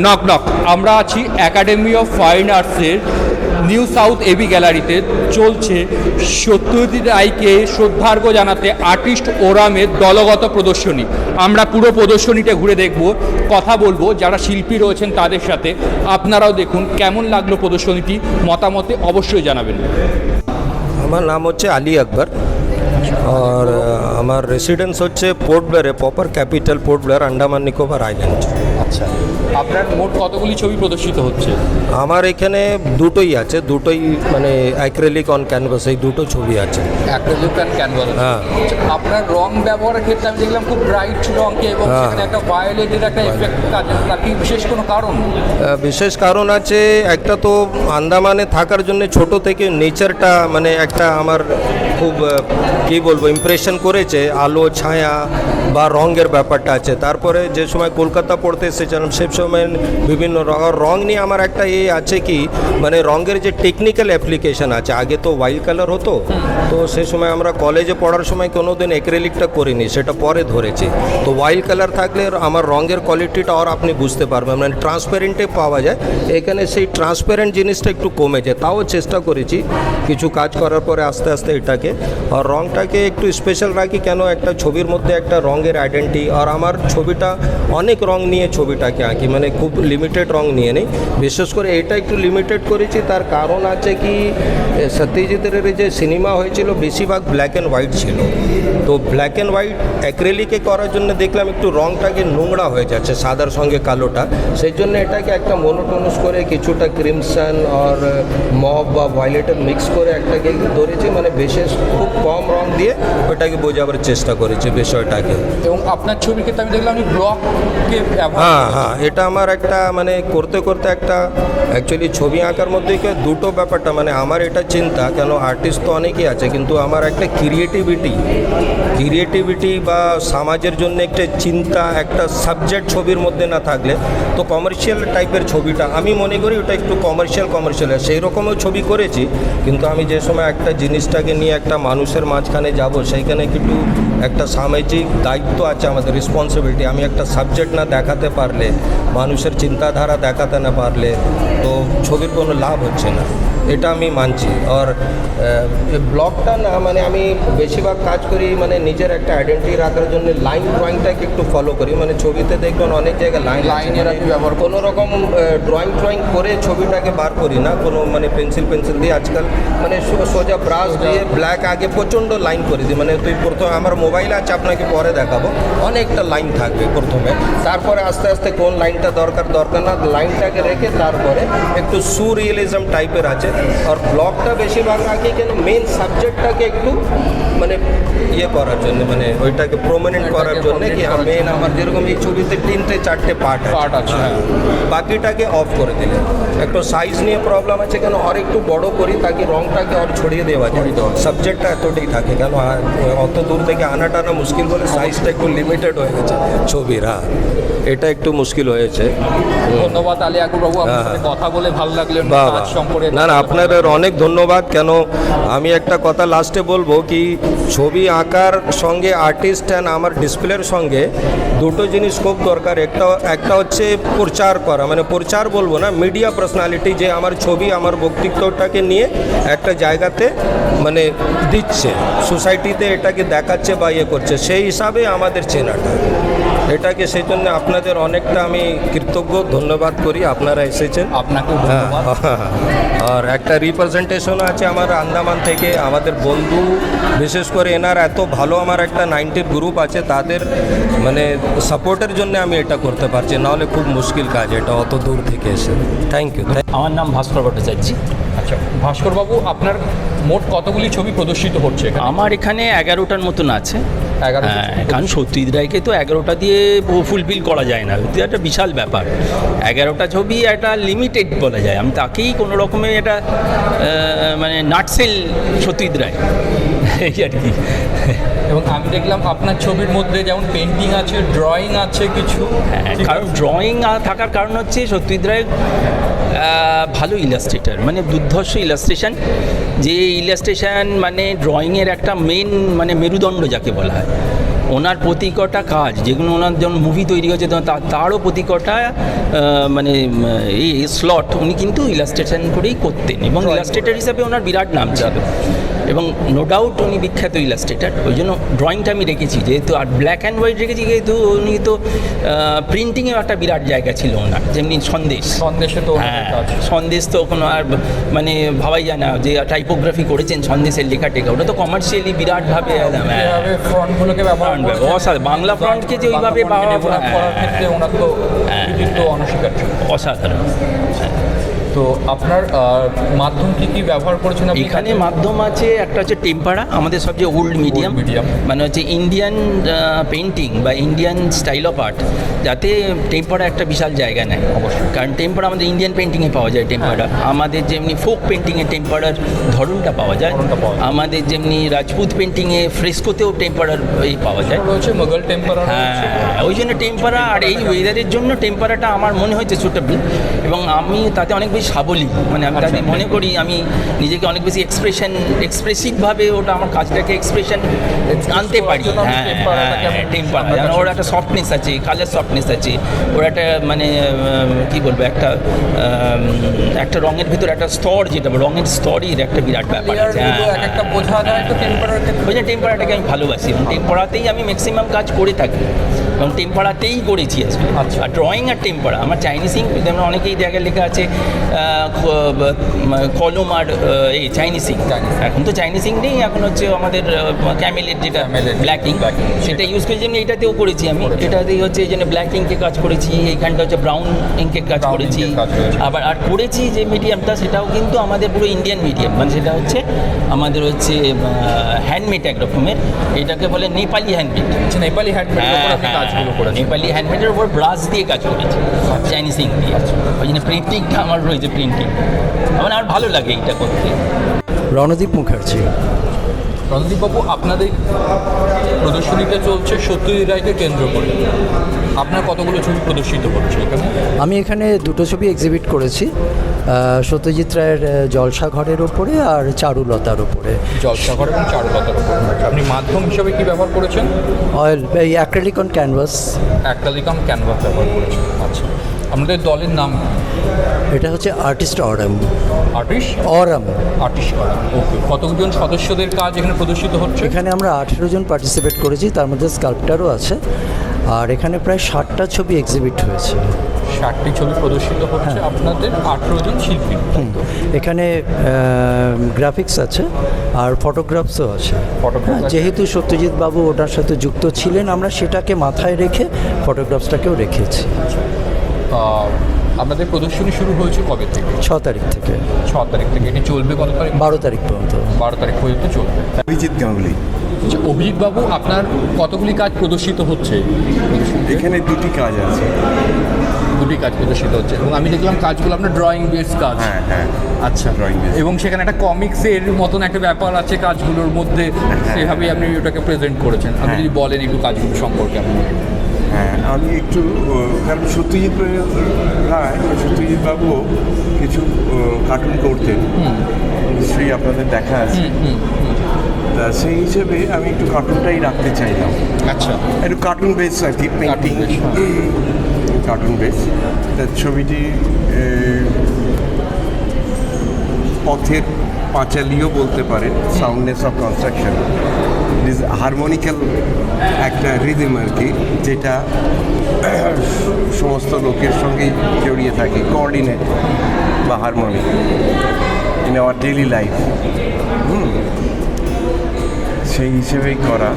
Knock knock. আমরা আছি academy of fine আর্টসের নিউ সাউথ এবি গ্যালারিতে। চলছে সত্যজিৎ রায়কে শ্রদ্ধার্ঘ জানাতে আর্টিস্ট ওরামের দলগত প্রদর্শনী। আমরা পুরো প্রদর্শনীটা ঘুরে দেখব, কথা বলবো যারা শিল্পী রয়েছেন তাদের সাথে। আপনারাও দেখুন কেমন লাগলো প্রদর্শনীটি, মতামতে অবশ্যই জানাবেন। আমার নাম হচ্ছে আলী আকবর আর আমার রেসিডেন্স হচ্ছে পোর্ট ব্লেয়ারে, proper capital Port Blair, Andaman Nicobar island. আচ্ছা, আপনার মোট কতগুলি ছবি প্রদর্শিত হচ্ছে? আমার এখানে দুটোই আছে, দুটোই মানে অ্যাক্রেলিক অন ক্যানভাস, এই দুটো ছবি আছে। Acrylic and canvas. হ্যাঁ। আপনার রং ব্যবহারের ক্ষেত্রে আমি দেখলাম খুব ব্রাইট রঙকে এবং সেখানে একটা ভায়োলেটের একটা এফেক্ট কাজ, তার কি বিশেষ কোনো কারণ? বিশেষ কারণ আছে, একটা তো আন্দামানে থাকার জন্য ছোট থেকে নেচারটা মানে একটা আমার খুব কী বলবো ইমপ্রেশন করেছে, আলো ছায়া বা রঙের ব্যাপারটা আছে। তারপরে যে সময় কলকাতা পড়তে এসেছিলাম সে সময় বিভিন্ন রং নিয়ে আমার একটা আছে কি মানে রঙের যে টেকনিক্যাল অ্যাপ্লিকেশন আছে। আগে তো ওয়াইল্ড কালার হতো, তো সে সময় আমরা কলেজে পড়ার সময় কোনো দিন অ্যাক্রেলিকটা করিনি, সেটা পরে ধরেছি। তো ওয়াইল্ড কালার থাকলে আমার রঙের কোয়ালিটিটা আর আপনি বুঝতে পারবেন, মানে ট্রান্সপারেন্টে পাওয়া যায়। এখানে সেই ট্রান্সপারেন্ট জিনিসটা একটু কমে যায়, তাও চেষ্টা করেছি কিছু কাজ করার পরে আস্তে আস্তে এটাকে আর রঙটাকে একটু স্পেশাল রাখি। কেন একটা ছবির মধ্যে একটা রঙের আইডেন্টি, আর আমার ছবিটা অনেক রং নিয়ে ছবিটাকে আঁকি, মানে খুব লিমিটেড রং নিয়ে নেই। বিশেষ করে এটা একটু লিমিটেড করেছি, তার কারণ আছে কি সত্যজিতের যে সিনেমা হয়েছিল বেশিরভাগ ব্ল্যাক অ্যান্ড হোয়াইট ছিল। তো ব্ল্যাক অ্যান্ড হোয়াইট অ্যাক্রেলিকে করার জন্য দেখলাম একটু রঙটাকে নোংরা হয়ে যাচ্ছে সাদার সঙ্গে কালোটা, সেই জন্য এটাকে একটা মোনোটোনাস করে কিছুটা ক্রিমসন আর মব বা ভায়োলেটের মিক্স করে একটাকে ধরেছি, মানে বিশেষ খুব কম রং দিয়ে ওটাকে বোঝাবার চেষ্টা করেছি বিষয়টাকে। এবং আপনার ছবির ক্ষেত্রে আমি দেখলাম আপনি ব্লককে হ্যাঁ, এটা আমার একটা মানে করতে করতে একটা অ্যাকচুয়ালি ছবি আঁকার মধ্যে দুটো ব্যাপারটা, মানে আমার এটা চিন্তা, কেন আর্টিস্ট তো অনেকেই আছে কিন্তু আমার একটা ক্রিয়েটিভিটি বা সমাজের জন্য একটা চিন্তা, একটা সাবজেক্ট ছবির মধ্যে না থাকলে তো কমার্শিয়াল টাইপের ছবিটা আমি মনে করি ওটা একটু কমার্শিয়াল সেই রকমও ছবি করেছি। কিন্তু আমি যে সময় একটা জিনিসটাকে নিয়ে একটা মানুষের মাঝখানে যাব, সেইখানে কিন্তু একটা সামাজিক দায়িত্ব আছে আমাদের, রেসপন্সিবিলিটি। আমি একটা সাবজেক্ট না দেখাতে পারলে, মানুষের চিন্তাধারা দেখাতে না পারলে তো ছবির কোনো লাভ হচ্ছে না, এটা আমি মানছি। আর ব্লগটা না মানে আমি বেশিরভাগ কাজ করি মানে নিজের একটা আইডেন্টিটি রাখার জন্য লাইন ড্রয়িংটাকে একটু ফলো করি। মানে ছবিতে দেখবেন অনেক জায়গায় লাইনের ব্যবহার, কোনো রকম ড্রয়িং করে ছবিটাকে বার করি না, কোনো মানে পেন্সিল দিয়ে আজকাল মানে সোজা ব্রাশ দিয়ে ব্ল্যাক আগে প্রচণ্ড লাইন করে দিই। মানে তুই প্রথমে আমার মোবাইল আছে আপনাকে পরে দেখাবো, অনেকটা লাইন থাকবে প্রথমে, তারপরে আস্তে আস্তে কোন লাইনটা দরকার না লাইনটাকে রেখে তারপরে একটু সুরিয়েলিজম টাইপের আছে। আর ব্লগটা বেশিরভাগ আঁকি কেন মেন সাবজেক্টটাকে একটু মানে করার জন্য, মানে ওইটাকে প্রমিনেন্ট করার জন্য কি মেন আমার যেরকম এই ছবিতে 3-4 পার্ট আছে, বাকিটাকে অফ করে দিলে। একটু সাইজ নিয়ে প্রবলেম আছে কেন আর একটু বড় করি তাকে রংটাকে আর ছড়িয়ে দেওয়া যায়, সাবজেক্টটা এতটাই থাকে কেন অত দূর থেকে আনাটা না মুশকিল বলে সাইজটা একটু লিমিটেড হয়ে গেছে ছবির। হ্যাঁ, এটা একটু মুশকিল হয়েছে। ধন্যবাদ আলী আকবর বাবু, আপনার সাথে কথা বলে ভালো লাগলো। না আপনাদের অনেক ধন্যবাদ। কেন আমি একটা কথা লাস্টে বলবো কি ছবি আঁকার সঙ্গে আর্টিস্ট অ্যান্ড আমার ডিসপ্লের সঙ্গে দুটো জিনিস খুব দরকার। একটা হচ্ছে প্রচার করা, মানে প্রচার বলবো না, মিডিয়া পার্সোনালিটি যে আমার ছবি আমার ব্যক্তিত্বটাকে নিয়ে একটা জায়গাতে মানে দিচ্ছে, সোসাইটিতে এটাকে দেখাচ্ছে বা করছে, সেই হিসাবে আমাদের চেনাটা এটাকে, সেই জন্য আপনাদের অনেকটা আমি কৃতজ্ঞ, ধন্যবাদ করি আপনারা এসেছেন। আপনাকে আর একটা রিপ্রেজেন্টেশন আছে আমার আন্দামান থেকে, আমাদের বন্ধু বিশেষ করে এনার এত ভালো আমার একটা 90 গ্রুপ আছে, তাদের মানে সাপোর্টের জন্য আমি এটা করতে পারছি, নাহলে খুব মুশকিল কাজ এটা অত দূর থেকে এসে। Thank you. আমার নাম ভাস্কর ভট্টাচার্য। আচ্ছা ভাস্করবাবু, আপনার মোট কতগুলি ছবি প্রদর্শিত হচ্ছে? আমার এখানে 11টার মতন আছে। 11? কারণ সত্যজিৎ রায়কে তো 11টা দিয়ে ফুলফিল করা যায় না, এটা একটা বিশাল ব্যাপার। 11টা ছবি একটা লিমিটেড বলা যায়, আমি তাকেই কোনো রকমের এটা মানে নাটসেল সত্যজিৎ রায় এই আর কি। এবং আমি দেখলাম আপনার ছবির মধ্যে যেমন পেন্টিং আছে, ড্রয়িং আছে কিছু। কারণ ড্রয়িং থাকার কারণ হচ্ছে সত্যজিৎ রায় ভালো ইলাস্ট্রেটার, মানে দুর্ধর্ষ ইলাস্ট্রেশন, যে ইলাস্ট্রেশন মানে ড্রয়িংয়ের একটা মেন মানে মেরুদণ্ড যাকে বলা হয়। ওনার প্রতি কটা কাজ যেগুলো ওনার যেমন মুভি তৈরি হয়েছে তারও প্রতি কটা মানে এই স্লট উনি কিন্তু ইলাস্ট্রেশন করেই করতেন এবং ইলাস্ট্রেটার হিসাবে ওনার বিরাট নাম ছিল এবং নো ডাউট উনি বিখ্যাত ইলাস্ট্রেটার। ওই জন্য ড্রয়িংটা আমি রেখেছি যেহেতু, আর ব্ল্যাক অ্যান্ড হোয়াইট রেখেছি যেহেতু উনি তো প্রিন্টিংয়েও একটা বিরাট জায়গা ছিল ওনার, যেমনি সন্দেশে তো সন্দেশ তো কোনো আর মানে ভাবাই যায় না যে টাইপোগ্রাফি করেছেন সন্দেশের লেখা টেখা, ওটা তো কমার্শিয়ালি বিরাটভাবে ফ্রন্টগুলোকে ব্যবহার অসাধারণ, বাংলা ফ্রন্টকে যে ওইভাবে করার ক্ষেত্রে ওনার তো কৃতিত্ব অনস্বীকার্য, অসাধারণ। তো আপনার মাধ্যম কি ব্যবহার করেছেন আপনি? এখানে মাধ্যম আছে, একটা হচ্ছে টেম্পারা, আমাদের সবচেয়ে ওল্ড মিডিয়াম, মানে হচ্ছে ইন্ডিয়ান পেন্টিং বা ইন্ডিয়ান স্টাইল অফ আর্ট, যাতে টেম্পারা একটা বিশাল জায়গা নেয় অবশ্যই, কারণ টেম্পারা আমাদের ইন্ডিয়ান পেন্টিংয়ে পাওয়া যায় টেম্পারা, আমাদের যেমনি ফোক পেন্টিংয়ে টেম্পারার ধরনটা পাওয়া যায়, আমাদের যেমনি রাজপুত পেন্টিংয়ে ফ্রেস্কোতেও টেম্পারার এই পাওয়া যায়, রয়েছে মোগল টেম্পারা। হ্যাঁ, ওই জন্য টেম্পারা, আর এই ওয়েদারের জন্য টেম্পারাটা আমার মনে হয়েছে সুটেবল, এবং আমি তাতে অনেক বেশি সাবলীল, মানে আমি তাতে মনে করি আমি নিজেকে অনেক বেশি এক্সপ্রেসিভভাবে ওটা আমার কাজটাকে এক্সপ্রেশন আনতে পারি। হ্যাঁ, টেম্পারা যেন ওর একটা সফটনেস আছে, কালার সফটনেস আছে, ওর একটা মানে কী বলবো, একটা রঙের ভিতরে একটা স্তর, যেটা রঙের স্তরের একটা বিরাট ব্যাপার আছে। একটা বোঝা যায় তো টেম্পারার ক্ষেত্রে। ওই জন্য টেম্পারাটাকে আমি ভালোবাসি এবং টেম্পারাতেই আমি ম্যাক্সিমাম কাজ করে থাকি এবং টেম্পারাতেই করেছি আসলে। আর ড্রয়িং আর টেম্পারা আমার চাইনিজ ইঙ্ক, যেমন অনেকেই জায়গায় লেখা আছে কলম আর এই চাইনিজ ইঙ্ক, এখন তো চাইনিজ ইঙ্ক নেই, এখন হচ্ছে আমাদের ক্যামেলের যেটা ব্ল্যাক ইঙ্ক, সেটা ইউজ করেছি। যেমনি এটাতেও করেছি আমি, এটাতেই হচ্ছে এই জন্য ব্ল্যাক ইঙ্কে কাজ করেছি, এইখানটা হচ্ছে ব্রাউন ইঙ্কে কাজ করেছি, আবার আর করেছি যে মিডিয়ামটা সেটাও কিন্তু আমাদের পুরো ইন্ডিয়ান মিডিয়াম, মানে সেটা হচ্ছে আমাদের হচ্ছে হ্যান্ডমেড এক রকমের, এটাকে বলে নেপালি হ্যান্ডমেড। নেপালি নেপালি হ্যান্ডমেডের উপর ব্রাশ দিয়ে কাজ করেছি, চাইনিজ ইঙ্ক দিয়ে। ওই জন্য প্রিন্টিংটা আমার রয়েছে, প্রিন্টিং আমার ভালো লাগে এইটা করতে। রণদীপ মুখার্জি। রণদীপবাবু, আপনাদের প্রদর্শনীতে চলছে সত্যজিৎ রায়কে কেন্দ্র করে, আপনার কতগুলো ছবি প্রদর্শিত হচ্ছে এখানে? আমি এখানে দুটো ছবি এক্সিবিট করেছি, সত্যজিৎ রায়ের জলসাঘরের ওপরে আর চারুলতার ওপরে। জলসাঘর এবং চারুলতার ওপরে আপনি মাধ্যম হিসাবে কি ব্যবহার করেছেন? অয়েল, এই acrylic on canvas. Acrylic on canvas ব্যবহার করেছেন। আচ্ছা, আপনাদের দলের নাম? এটা হচ্ছে আর্টিস্ট অরাম। আর্টিস্ট অরাম। ওকে, কতজন সদস্যদের কাজ এখানে প্রদর্শিত হচ্ছে? এখানে আমরা 18 জন পার্টিসিপেট করেছি, তার মধ্যে স্কাল্পটারও আছে, আর এখানে প্রায় 60টা ছবি এক্সিবিট হয়েছে। 60টি ছবি প্রদর্শিত হচ্ছে, আপনাদের 18 জন শিল্পী। এখানে গ্রাফিক্স আছে আর ফটোগ্রাফসও আছে। যেহেতু সত্যজিৎ বাবু ওটার সাথে যুক্ত ছিলেন, আমরা সেটাকে মাথায় রেখে ফটোগ্রাফসটাকেও রেখেছি। আপনাদের প্রদর্শনী শুরু হয়েছে কবে থেকে? 6 তারিখ থেকে। 6 তারিখ থেকে। এটি চলবে কত তারিখ? 12 তারিখ পর্যন্ত। 12 তারিখ পর্যন্ত চলবে। অভিজিৎ গাঙ্গুলি। আচ্ছা, অভিজিৎ বাবু, আপনার কতগুলি কাজ প্রদর্শিত হচ্ছে? এখানে দুটি কাজ আছে। দুটি কাজ প্রদর্শিত হচ্ছে এবং আমি দেখলাম কাজগুলো আপনার ড্রয়িং বেস কাজ। হ্যাঁ হ্যাঁ, আচ্ছা, ড্রয়িং বেস। এবং সেখানে একটা কমিক্সের মতন একটা ব্যাপার আছে কাজগুলোর মধ্যে, সেভাবেই আপনি ওটাকে প্রেজেন্ট করেছেন। আপনি যদি বলেন একটু কাজগুলো সম্পর্কে। আপনি? হ্যাঁ, আমি একটু, কারণ সত্যজিৎ রায়, সত্যজিৎ বাবু কিছু কার্টুন করতেন, নিশ্চয়ই আপনাদের দেখা আছে। তা সেই হিসেবে আমি একটু কার্টুনটাই রাখতে চাইলাম। আচ্ছা, একটু কার্টুন বেস আর কি, পেন্টিং কার্টুন বেস। তার ছবিটি পথের পাঁচালিও বলতে পারেন, সাউন্ডনেস অফ কনস্ট্রাকশন, হারমোনিক্যাল একটা রিদম আর কি, যেটা সমস্ত লোকের সঙ্গেই জড়িয়ে থাকে, কোঅর্ডিনেট বা harmony in our daily life. সেই হিসেবেই করা।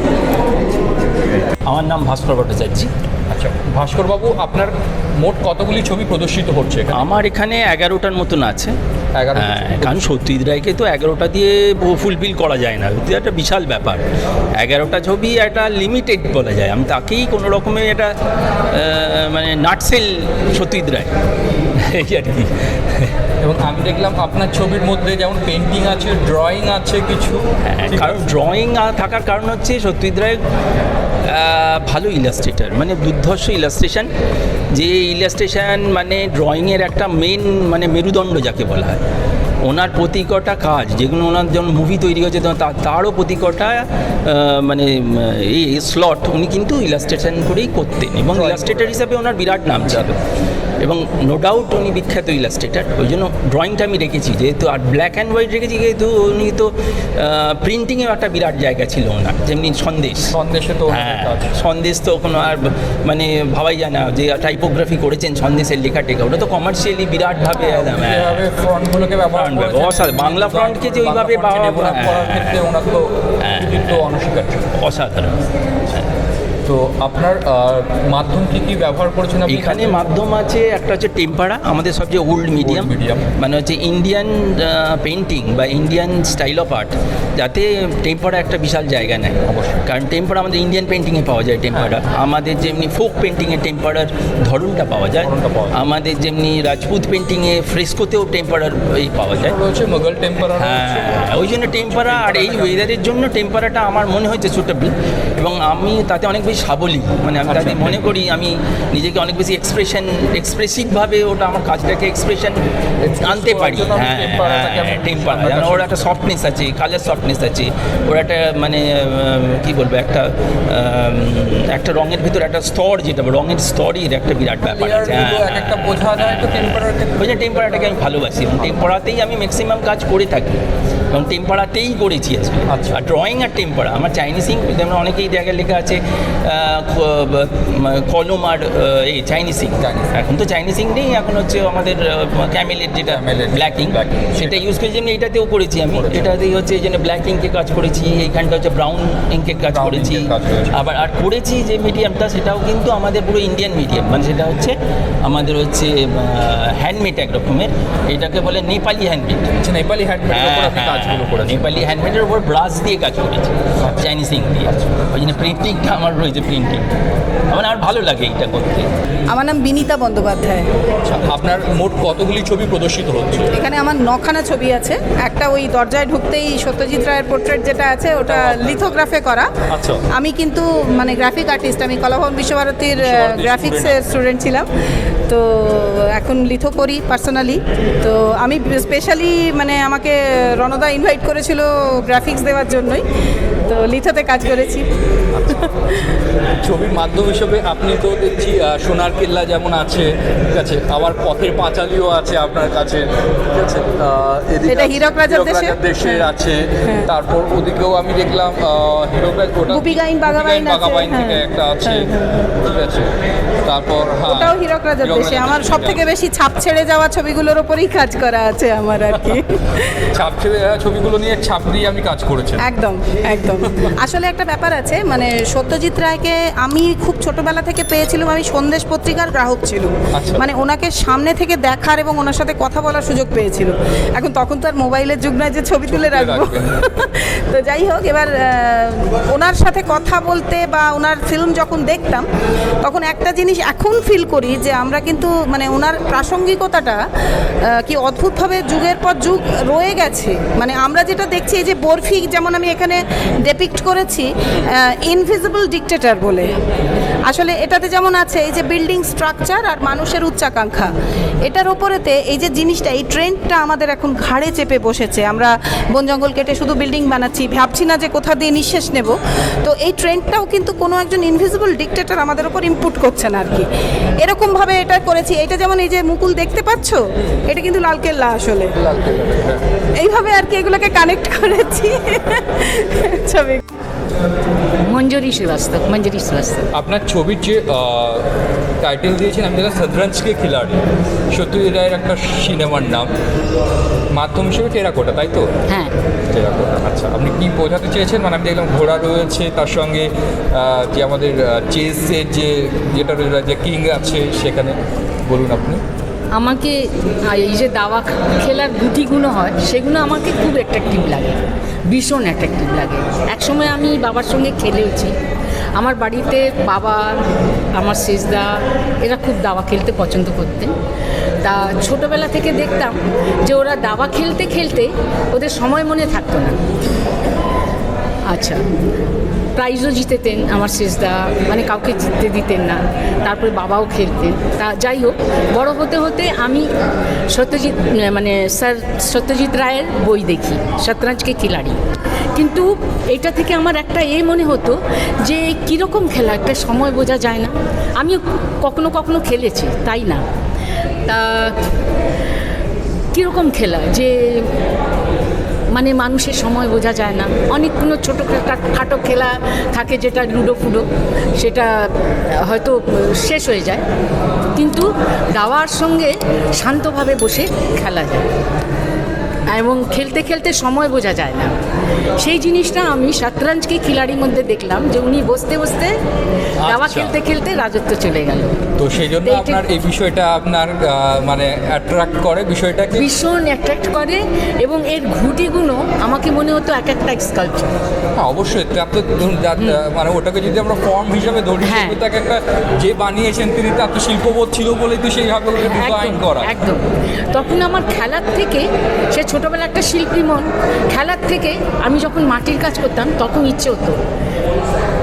আমার নাম ভাস্কর ভট্টাচার্য। আচ্ছা, ভাস্কর বাবু, আপনার মোট কতগুলি ছবি প্রদর্শিত হচ্ছে এখানে? আমার এখানে 11টার মতন আছে। 11? হ্যাঁ, কারণ সত্যজিৎ রায়কে তো 11টা দিয়ে ফুলফিল করা যায় না, এটা একটা বিশাল ব্যাপার। 11টা ছবি একটা লিমিটেড বলা যায়, আমি তাকেই কোনো রকমের এটা মানে নাটসেল সত্যজিৎ রায় এই আর কি। এবং আমি দেখলাম আপনার ছবির মধ্যে যেমন পেন্টিং আছে, ড্রয়িং আছে কিছু। কারণ ড্রয়িং থাকার কারণ হচ্ছে সত্যজিৎ রায় ভালো ইলাস্ট্রেটার, মানে দুর্ধর্ষ ইলাস্ট্রেশন, যে ইলাস্ট্রেশন মানে ড্রয়িংয়ের একটা মেন মানে মেরুদণ্ড যাকে বলা হয়। ওনার প্রতি কটা কাজ যেগুলো ওনার যখন মুভি তৈরি হয়েছে তখন তারও প্রতি কটা মানে এই স্লট উনি কিন্তু ইলাস্ট্রেশন করেই করতেন এবং ইলাস্ট্রেটার হিসাবে ওনার বিরাট নাম ছিল এবং নো ডাউট উনি বিখ্যাত ইলাস্ট্রেটার। ওই জন্য ড্রয়িংটা আমি রেখেছি যেহেতু, আর ব্ল্যাক অ্যান্ড হোয়াইট রেখেছি যেহেতু উনি তো প্রিন্টিংয়েও একটা বিরাট জায়গা ছিল ওনার, যেমনি সন্দেশে তো সন্দেশ তো কোনো আর মানে ভাবাই যায় না যে টাইপোগ্রাফি করেছেন সন্দেশের লেখা টেখা, ওটা তো কমার্শিয়ালি বিরাটভাবে ফ্রন্টগুলোকে ব্যবহার করেছেন, বাংলা ফ্রন্টকে যে ওইভাবে করার ক্ষেত্রে ওনার তো অনস্বীকার্য, অসাধারণ। তো আপনার মাধ্যম কি ব্যবহার করেছেন আপনি? এখানে মাধ্যম আছে, একটা হচ্ছে টেম্পারা, আমাদের সবচেয়ে ওল্ড মিডিয়াম, মানে হচ্ছে ইন্ডিয়ান পেন্টিং বা ইন্ডিয়ান স্টাইল অফ আর্ট, যাতে টেম্পারা একটা বিশাল জায়গা নেয় অবশ্যই, কারণ টেম্পারা আমাদের ইন্ডিয়ান পেন্টিংয়ে পাওয়া যায় টেম্পারা, আমাদের যেমনি ফোক পেন্টিংয়ে টেম্পারার ধরনটা পাওয়া যায়, আমাদের যেমনি রাজপুত পেন্টিংয়ে ফ্রেস্কোতেও টেম্পারার এই পাওয়া যায়, রয়েছে মোগল টেম্পারা। হ্যাঁ, ওই জন্য টেম্পারা, আর এই ওয়েদারের জন্য টেম্পারাটা আমার মনে হয়েছে সুটেবল, এবং আমি তাতে অনেক বেশি সাবলীল, মানে আমি তাতে মনে করি আমি নিজেকে অনেক বেশি এক্সপ্রেসিভভাবে ওটা আমার কাজটাকে এক্সপ্রেশন আনতে পারি। হ্যাঁ, টেম্পারা যেন ওর একটা সফটনেস আছে, কালার সফটনেস আছে, ওর একটা মানে কী বলবো, একটা রঙের ভিতরে একটা স্তর, যেটা রঙের স্তরের একটা বিরাট ব্যাপার আছে। একটা বোঝা যায় তো টেম্পারার ক্ষেত্রে। ওই যে টেম্পারাটাকে আমি ভালোবাসি এবং টেম্পারাতেই আমি ম্যাক্সিমাম কাজ করে থাকি এবং টেম্পারাতেই করেছি আসলে। আর ড্রয়িং আর টেম্পারা আমার চাইনিজিং, যেমন অনেকেই জায়গায় লেখা আছে কলম আর এই চাইনিজিং, এখন তো চাইনিজিং নেই, এখন হচ্ছে আমাদের ক্যামেলের যেটা ব্ল্যাক ইঙ্ক, সেটা ইউজ করেছি, যেমনি এটাতেও করেছি আমি, এটাতেই হচ্ছে এই জন্য ব্ল্যাক ইঙ্কে কাজ করেছি, এইখানটা হচ্ছে ব্রাউন ইঙ্কে কাজ করেছি, আবার আর করেছি যে মিডিয়ামটা সেটাও কিন্তু আমাদের পুরো ইন্ডিয়ান মিডিয়াম, মানে সেটা হচ্ছে আমাদের হচ্ছে হ্যান্ডমেড এক রকমের, এটাকে বলে নেপালি হ্যান্ডমেড। নেপালি হ্যান্ডমেড কাজগুলো করেছি, নেপালি হ্যান্ডমেডের উপর ব্রাশ দিয়ে কাজ করেছি, চাইনিজিং দিয়ে, ওই জন্য প্রিন্টিংটা আমার রয়েছে, প্রিন্টিং আমার ভালো লাগে এইটা করতে। আমার নাম বিনীতা বন্দ্যোপাধ্যায়। আপনার মোট কতগুলি ছবি প্রদর্শিত হচ্ছে? এখানে আমার 9খানা ছবি আছে। একটা ওই দরজায় ঢুকতেই সত্যজিৎ রায়ের পোর্ট্রেট যেটা আছে ওটা লিথোগ্রাফে করা। আচ্ছা। আমি কিন্তু মানে গ্রাফিক আর্টিস্ট, আমি কলাভবন বিশ্বভারতীর গ্রাফিক্সের স্টুডেন্ট ছিলাম, তো এখন লিথো করি পার্সোনালি। তো আমি স্পেশালি মানে আমাকে রণদা ইনভাইট করেছিল গ্রাফিক্স দেওয়ার জন্যই, তো লিথোতে কাজ করেছি। ছবির মাধ্যম হিসেবে আপনি তো দেখছি সোনার কেল্লা যেমন আছে, ঠিক আছে, আবার পথের পাঁচালিও আছে আপনার কাছে, ঠিক আছে, এদিকে এটা হীরক রাজার দেশে আছে, তারপর ওদিকেও আমি দেখলাম হীরক রাজ, গুপিগাইন বাঘাবাইন থেকে একটা আছে, ঠিক আছে, তারপর ওটাও হীরক রাজার দেশে। আমার সব থেকে বেশি ছাপ ছেড়ে যাওয়া ছবিগুলোর ওপরেই কাজ করা আছে আমার আর কি। ছাপ ছেড়ে যাওয়া ছবিগুলো নিয়ে ছাপ দিয়ে আমি কাজ করেছি। একদম একদম। আসলে একটা ব্যাপার আছে, মানে সত্যজিৎ রায়কে আমি খুব ছোটবেলা থেকে পেয়েছিলাম, আমি সন্দেশ পত্রিকার গ্রাহক ছিলাম, মানে ওনাকে সামনে থেকে দেখার এবং ওনার সাথে কথা বলার সুযোগ পেয়েছিল। এখন তখন তো আর মোবাইলের যুগ নয় যে ছবি তুলে রাখবো। তো যাই হোক, এবার ওনার সাথে কথা বলতে বা ওনার ফিল্ম যখন দেখতাম তখন একটা জিনিস এখন ফিল করি যে আমরা কিন্তু মানে ওনার প্রাসঙ্গিকতাটা কি অদ্ভুতভাবে যুগের পর যুগ রয়ে গেছে। মানে আমরা যেটা দেখছি, এই যে বরফি যেমন আমি এখানে ডেপিক্ট করেছি ইনভিজিবল ডিক্টেটর বলে, আসলে এটাতে যেমন আছে এই যে বিল্ডিং স্ট্রাকচার আর মানুষের উচ্চাকাঙ্ক্ষা, এটার ওপরেতে এই যে জিনিসটা, এই ট্রেন্ডটা আমাদের এখন ঘাড়ে চেপে বসেছে। আমরা বন জঙ্গল কেটে শুধু বিল্ডিং বানাচ্ছি, ভাবছি না যে কোথা দিয়ে নিঃশ্বাস নেব। তো এই ট্রেন্ডটাও কিন্তু কোনো একজন ইনভিজিবল ডিক্টেটর আমাদের ওপর ইনপুট করছেন আর কি, এরকমভাবে এটা করেছি। এটা যেমন এই যে মুকুল দেখতে পাচ্ছ, এটা কিন্তু লালকেল্লা আসলে, এইভাবে আর কি এগুলোকে কানেক্ট করেছি ছবি। মঞ্জুরি শ্রীবাস্তব। আপনার ছবির যে টাইটেল দিয়েছেন, আমি দেখলাম শতরঞ্জ কে খিলাড়ি, সত্যজিৎ রায়ের একটা সিনেমার নাম, মাধ্যম হিসেবে টেরাকোটা, তাই তো? হ্যাঁ, টেরাকোটা। আচ্ছা, আপনি কি বোঝাতে চেয়েছেন? মানে আমি দেখলাম ঘোড়া রয়েছে, তার সঙ্গে যে আমাদের চেসের যেটা যে কিং আছে সেখানে, বলুন আপনি। আমাকে এই যে দাবা খেলার গুটিগুলো হয় সেগুলো আমাকে খুব অ্যাট্রাকটিভ লাগে, ভীষণ অ্যাট্রাকটিভ লাগে। একসময় আমি বাবার সঙ্গে খেলেওছি। আমার বাড়িতে বাবা, আমার শেষদা এরা খুব দাবা খেলতে পছন্দ করতেন। তা ছোটোবেলা থেকে দেখতাম যে ওরা দাবা খেলতে খেলতে ওদের সময় মনে থাকতো না। আচ্ছা, প্রাইজও জিতেতেন আমার শেষদা, মানে কাউকে জিততে দিতেন না। তারপরে বাবাও খেলতেন। তা যাই হোক, বড় হতে হতে আমি সত্যজিৎ মানে স্যার সত্যজিৎ রায়ের বই দেখি, শতরঞ্জ কে খিলাড়ি। কিন্তু এটা থেকে আমার একটা মনে হতো যে কীরকম খেলা, একটা সময় বোঝা যায় না। আমিও কখনো কখনো খেলেছি, তাই না? তা কীরকম খেলা যে মানে মানুষের সময় বোঝা যায় না। অনেকগুলো ছোটো খাটো খেলা থাকে, যেটা লুডো ফুডো, সেটা হয়তো শেষ হয়ে যায়, কিন্তু দাওয়ার সঙ্গে শান্তভাবে বসে খেলা যায় এবং খেলতে খেলতে সময় বোঝা যায় না। সেই জিনিসটা আমি শতরঞ্জ কি খিলাড়ির মধ্যে দেখলাম, যে উনি বসতে বসতে দাবা খেলতে খেলতে রাজত্ব চলে গেল। তো সেই জন্য আপনার এই বিষয়টা আপনার মানে অ্যাট্রাক্ট করে, বিষয়টাকে ভীষণ অ্যাট্রাক্ট করে, এবং এর ঘুঁটিগুলো আমাকে মনে হতো এক একটা স্কাল্পচার। হ্যাঁ অবশ্যই, মানে ওটাকে যদি আমরা ফর্ম হিসাবে ধরি, তাকে একটা যে বানিয়েছেন তিনি তার তো শিল্পবোধ ছিল বলেই তো সেইভাবে ডিজাইন করা। একদম। তখন আমার খেলার থেকে, সে ছোটোবেলা একটা শিল্পী মন, খেলার থেকে আমি যখন মাটির কাজ করতাম তখন ইচ্ছে হতো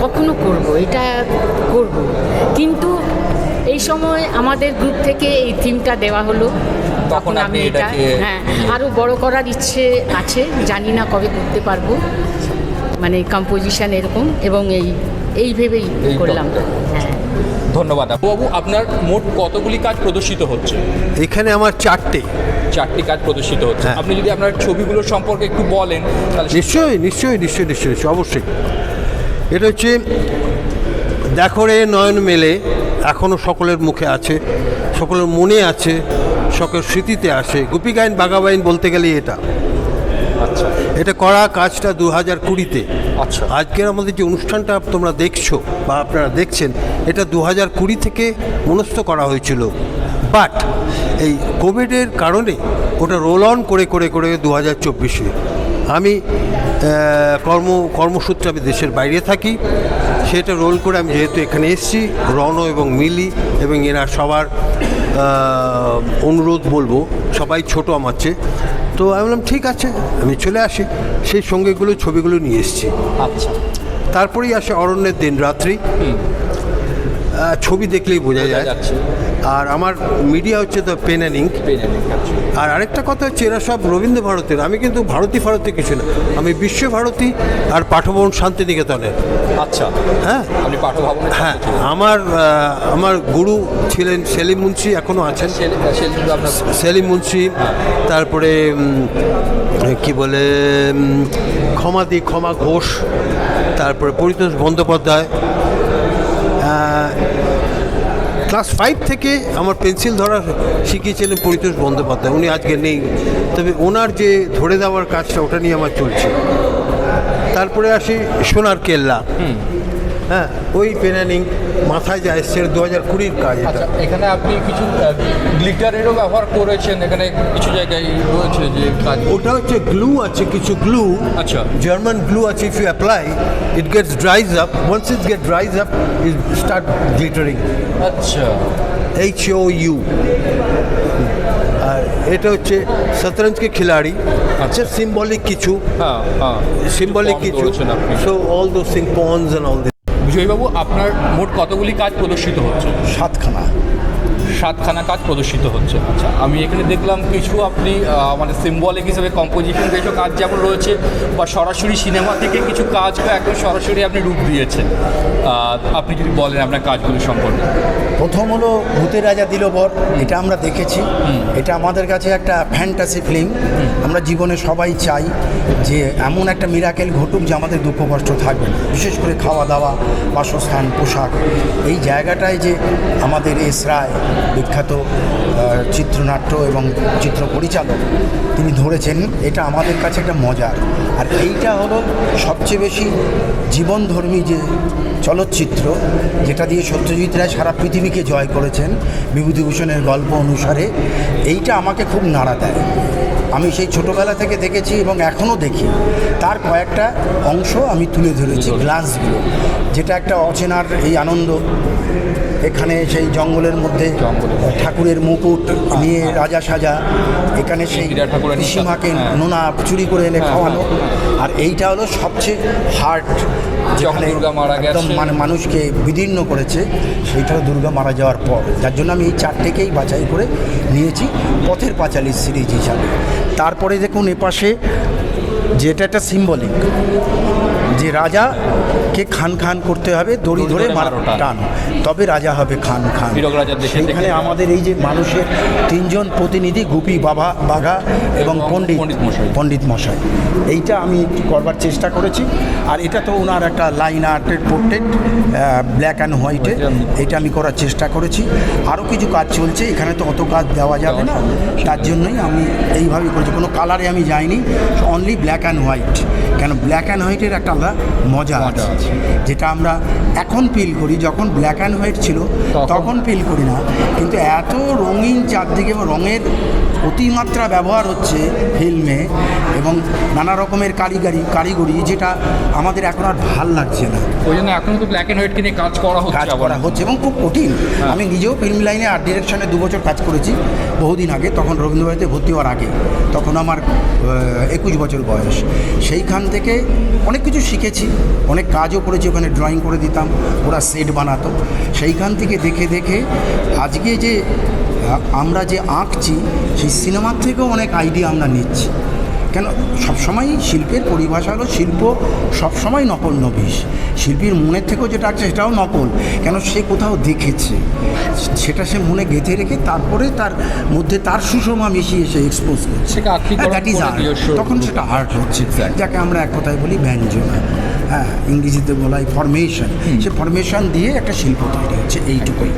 কখনো করব, এটা করব। কিন্তু এই সময় আমাদের গ্রুপ থেকে এই থিমটা দেওয়া হলো, তখন আমি এটা আরও বড় করার ইচ্ছে আছে, জানি না কবে করতে পারবো, মানে কম্পোজিশন এরকম, এবং এই ভেবেই করলাম। হ্যাঁ, ধন্যবাদ বাবু। আপনার মোট কতগুলি কাজ প্রদর্শিত হচ্ছে? এখানে আমার চারটি কাজ প্রদর্শিত হচ্ছে। আপনি যদি আপনার ছবিগুলোর সম্পর্কে একটু বলেন তাহলে। নিশ্চয়ই অবশ্যই। এটা হচ্ছে দেখো রে নয়ন মেলে, এখনও সকলের মুখে আছে, সকলের মনে আছে, সকলের স্মৃতিতে আসে। গুপি গাইন বাঘা বাইন বলতে গেলে এটা। আচ্ছা, এটা করা কাজটা 2020-তে। আচ্ছা, আজকের আমাদের যে অনুষ্ঠানটা তোমরা দেখছো বা আপনারা দেখছেন, এটা 2020 থেকে মনস্থ করা হয়েছিল, বাট এই কোভিডের কারণে ওটা রোল অন করে 2024-এ আমি কর্মসূত্রে আমি দেশের বাইরে থাকি, সেটা রোল করে আমি যেহেতু এখানে এসেছি, রণ এবং মিলি এবং এরা সবার অনুরোধ বলবো, সবাই ছোট আমার চেয়ে, তো আমি বললাম ঠিক আছে আমি চলে আসি, সেই সঙ্গেগুলো ছবিগুলো নিয়ে এসেছি। আচ্ছা, তারপরেই আসে অরণ্যের দিন রাত্রি, ছবি দেখলেই বোঝা যায়। আর আমার মিডিয়া হচ্ছে তো পেন অ্যান্ড ইঙ্ক। আর আরেকটা কথা হচ্ছে, এরা সব রবীন্দ্র ভারতের, আমি কিন্তু ভারতী কিছু না, আমি বিশ্বভারতী আর পাঠভবন শান্তিনিকেতনের। আচ্ছা, হ্যাঁ, আপনি পাঠভবন। হ্যাঁ, আমার গুরু ছিলেন সেলিম মুন্সি, এখনও আছেন সেলিম মুন্সি, তারপরে কি বলে ক্ষমা ঘোষ, তারপরে পরিতোষ বন্দ্যোপাধ্যায়। ক্লাস 5 থেকে আমার পেন্সিল ধরা শিখিয়েছিলেন পরিতোষ বন্দ্যোপাধ্যায়, উনি আজকে নেই, তবে ওনার যে ধরে দেওয়ার কাজটা ওটা নিয়ে আমার চলছে। তারপরে আসি সোনার কেল্লা, হ্যাঁ, ওই পেন অ্যান্ড ইঙ্ক মাথায় যা এসছে 2020-র কাজ এটা। এখানে আপনি কিছু গ্লিটারেরও ব্যবহার করেছেন, এখানে কিছু জায়গায় রয়েছে যে কাজ, ওটা হচ্ছে গ্লু আছে, কিছু গ্লু, আচ্ছা, জার্মান গ্লু আছে, if you apply it gets dries up, once it get dries up it start glittering. আচ্ছা, HOU। আর এটা হচ্ছে শতরঞ্জ কে খিলাড়ি, আচ্ছা, সিম্বলিক কিছু, সিম্বলিক কিছু, সো অল দোজ থিং, পনস এন্ড অল দিস। বিজয়বাবু, আপনার মোট কতগুলি কাজ প্রদর্শিত হচ্ছে? 7খানা কাজ প্রদর্শিত হচ্ছে। আচ্ছা, আমি এখানে দেখলাম কিছু আপনি মানে সিম্বলিক হিসেবে কম্পোজিশন কিছু কাজ যেমন রয়েছে, বা সরাসরি সিনেমা থেকে কিছু কাজকে একদম সরাসরি আপনি রূপ দিয়েছেন। আপনি যদি বলেন আপনার কাজগুলো সম্পর্কে। প্রথম হলো ভূতের রাজা দিলবর, এটা আমরা দেখেছি, এটা আমাদের কাছে একটা ফ্যান্টাসি ফিল্ম। আমরা জীবনে সবাই চাই যে এমন একটা মিরাকেল ঘটুক যে আমাদের দুঃখ কষ্ট থাকবে না, বিশেষ করে খাওয়া দাওয়া, বাসস্থান, পোশাক। এই জায়গাটায় যে আমাদের এস রায়, বিখ্যাত চিত্রনাট্য এবং চিত্র পরিচালক, তিনি ধরেছেন, এটা আমাদের কাছে একটা মজার। আর এইটা হলো সবচেয়ে বেশি জীবনধর্মী যে চলচ্চিত্র, যেটা দিয়ে সত্যজিৎ রায় সারা পৃথিবীকে জয় করেছেন বিভূতিভূষণের গল্প অনুসারে। এইটা আমাকে খুব নাড়া দেয়, আমি সেই ছোটোবেলা থেকে দেখেছি এবং এখনও দেখি। তার কয়েকটা অংশ আমি তুলে ধরেছি, গ্লান্সগুলো, যেটা একটা অচেনার এই আনন্দ এখানে সেই জঙ্গলের মধ্যে ঠাকুরের মুকুট নিয়ে রাজা সাজা, এখানে সেই হীরা ঠাকুরের পিসিমাকে হ্যাঁ। নোনা চুরি করে এনে খাওয়ানো। আর এইটা হলো সবচেয়ে হার্ট, যখন দুর্গা মারা গেছে। একদম মানে মানুষকে বিদীর্ণ করেছে, সেইটা দুর্গা মারা যাওয়ার পর। যার জন্য আমি এই চারটেকেই বাছাই করে নিয়েছি পথের পাঁচালী সিরিজ হিসাবে। তারপরে দেখুন এপাশে যেটা একটা সিম্বলিক, যে রাজাকে খান খান করতে হবে, দড়ি ধরে টান, তবে রাজা হবে খান খান। হীরক রাজার দেশে সেইখানে আমাদের এই যে মানুষের তিনজন প্রতিনিধি, গুপি, বাঘা এবং পণ্ডিত মশাই, এইটা আমি করবার চেষ্টা করেছি। আর এটা তো ওনার একটা লাইন আর্টের পোর্ট্রেট, ব্ল্যাক অ্যান্ড হোয়াইটে, এটা আমি করার চেষ্টা করেছি। আরও কিছু কাজ চলছে, এখানে তো অত কাজ দেওয়া যাবে না, তার জন্যই আমি এইভাবেই করেছি। কোনো কালারে আমি যাইনি, অনলি ব্ল্যাক অ্যান্ড হোয়াইট। কেন ব্ল্যাক অ্যান্ড হোয়াইটের একটা আলাদা মজা আছে, যেটা আমরা এখন ফিল করি, যখন ব্ল্যাক অ্যান্ড হোয়াইট ছিল তখন ফিল করি না। কিন্তু এত রঙিন চারদিকে রঙের অতিমাত্রা ব্যবহার হচ্ছে ফিল্মে, এবং নানা রকমের কারিগরি, যেটা আমাদের এখন আর ভাল লাগছে না। ওই জন্য এখনও তো ব্ল্যাক অ্যান্ড হোয়াইট কিনে কাজ করা হচ্ছে এবং খুব কঠিন। আমি নিজেও ফিল্ম লাইনে আর্ট ডিরেকশনে 2 বছর কাজ করেছি বহুদিন আগে, তখন রবীন্দ্রভারতীতে ভর্তি হওয়ার আগে, তখন আমার 21 বছর বয়স। সেইখান থেকে অনেক কিছু শিখেছি, অনেক কাজও করেছি। ওখানে ড্রয়িং করে দিতাম, ওরা সেট বানাতো। সেইখান থেকে দেখে দেখে আজকে যে আমরা যে আঁকছি, সেই সিনেমার থেকেও অনেক আইডিয়া আমরা নিচ্ছি। কেন সবসময় শিল্পের পরিভাষা হলো, শিল্প সবসময় নকল নবিশ। শিল্পীর মনের থেকেও যেটা আছে সেটাও নকল, কেন সে কোথাও দেখেছে, সেটা সে মনে গেঁথে রেখে তারপরে তার মধ্যে তার সুষমা মিশিয়ে সে এক্সপোজ করছে। That is art. তখন সেটা আর্ট হচ্ছে, যাকে আমরা এক কথায় বলি ব্যঞ্জনা, হ্যাঁ, ইংরেজিতে বলা হয় ফরমেশন। সে ফরমেশন দিয়ে একটা শিল্প তৈরি হচ্ছে, এইটুকুই।